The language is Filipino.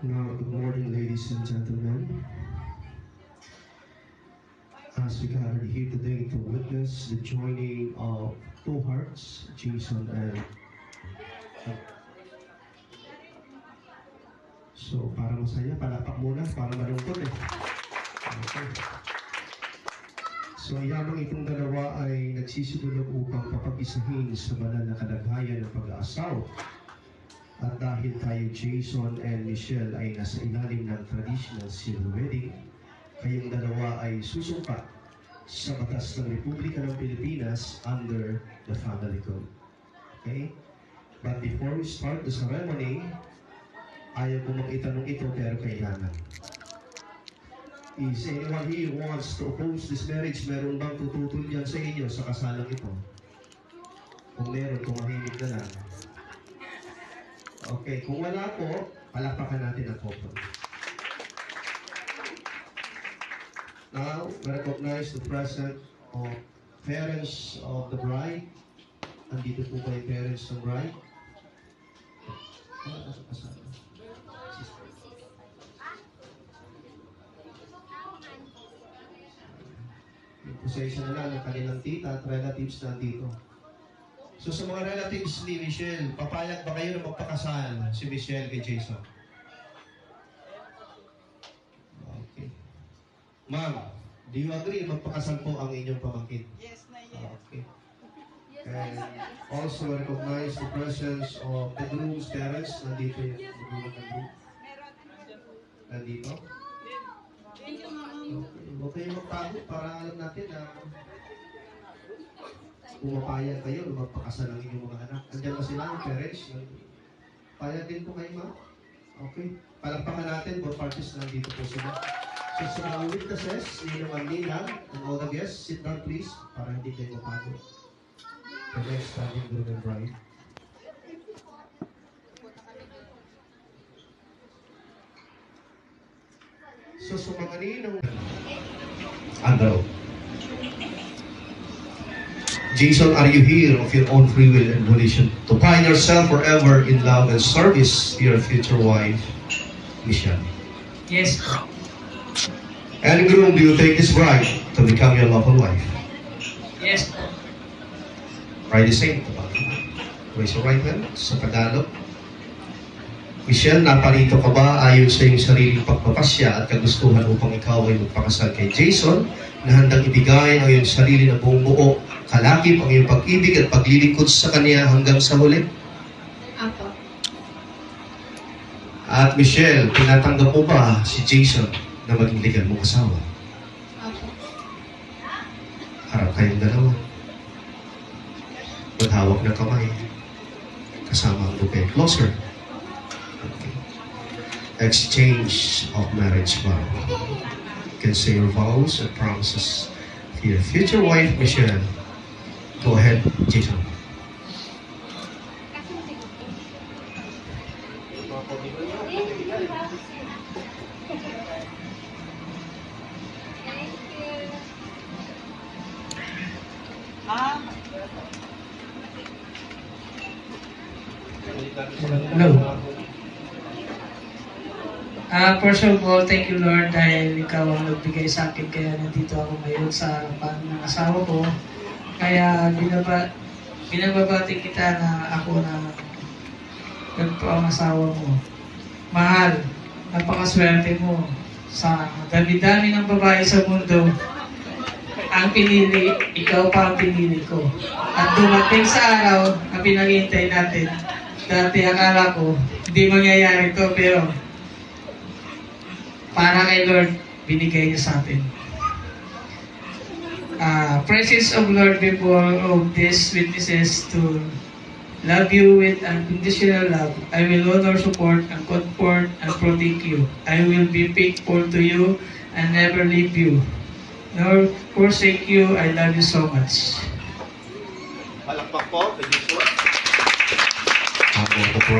Now, good morning, ladies and gentlemen. As we gathered here today to witness the joining of two hearts, Jason and so para masaya, palapak muna, para malungkot eh. Okay. So yamang itong dalawa ay nagsisimulog upang papag-isahin sa banal na kalagayan ng pag-aasawa. At dahil tayo, Jason and Michelle, ay nasa ilalim ng traditional civil wedding, kayong dalawa ay susumpa sa batas ng Republika ng Pilipinas under the family code. Okay? But before we start the ceremony, ayaw ko mag-itanong ito pero kailangan. Is anyone here who wants to oppose this marriage? Meron bang tututol yan sa inyo sa kasalang ito? Kung meron, tumahimik na lang. Okay, kung wala po, palakpakan natin ang couple. Now, we recognize the presence of parents of the bride. Andito po ba yung parents ng bride? Pasensya na lang ng kanilang tita at relatives na dito. So sa mga relatives ni Michelle, papayag ba kayo na magpakasal si Michelle kay Jason? Okay. Ma'am, do you agree magpakasal po ang inyong pamangkin? Yes na yes. Okay. And also recognize the presence of the groom's parents. Nandito yung magulang ng groom. Nandito? Thank you, Ma'am. Okay. Huwag kayong magpagod para alam natin na pumapayag kayo na magpakasal ang inyong mga anak. Andiyan ba sila yung parents? Payag din po kayo, ma'am? Okay. Palakpakan natin, both parties nandito po sila. So sa mga witnesses, ninong Manila, and all the guests, sit down please, para hindi kayo mapagod. The next standing groom and bride. So sa mga ninong Andrew. Jason, are you here of your own free will and volition to find yourself forever in love and service to your future wife, Michelle? Yes. And groom, do you take this bride to become your lawful wife? Yes. Bride is saying, raise your right hand sa Tagalog. Michelle, naparito ka ba ayon sa iyong sariling pagpapasya at kagustuhan upang ikaw ay magpakasal kay Jason na handang ibigay ang iyong sarili na buong buo, kalakip ang iyong pag-ibig at paglilingkod sa kanya hanggang sa huli? Apo. At Michelle, tinatanggap mo ba si Jason na maging legal mong asawa? Apo. Harap kayong dalawa. Maghawak ng kamay. Kasama ang bouquet. Closer. Okay. Exchange of marriage vow. You can say your vows and promises to your future wife, Michelle. Go ahead, Jason. Hello. First of all, thank you Lord dahil ikaw ang nagbigay sa akin kaya nandito ako ngayon sa harapan ng asawa ko. Kaya binababati kita na ako na ganito ang asawa mo. Mahal, napakaswerte mo sa dami-dami ng babae sa mundo. Ang pinili, ikaw pa ang pinili ko. At dumating sa araw na pinaghihintay natin, dati akala ko, hindi mangyayari ito, pero para kay Lord, binigay niya sa atin. Presence of Lord before of these witnesses to love you with unconditional love. I will honor, support, and comfort and protect you. I will be faithful to you and never leave you, nor forsake you. I love you so much. Palakpak po, Jason. Ako po,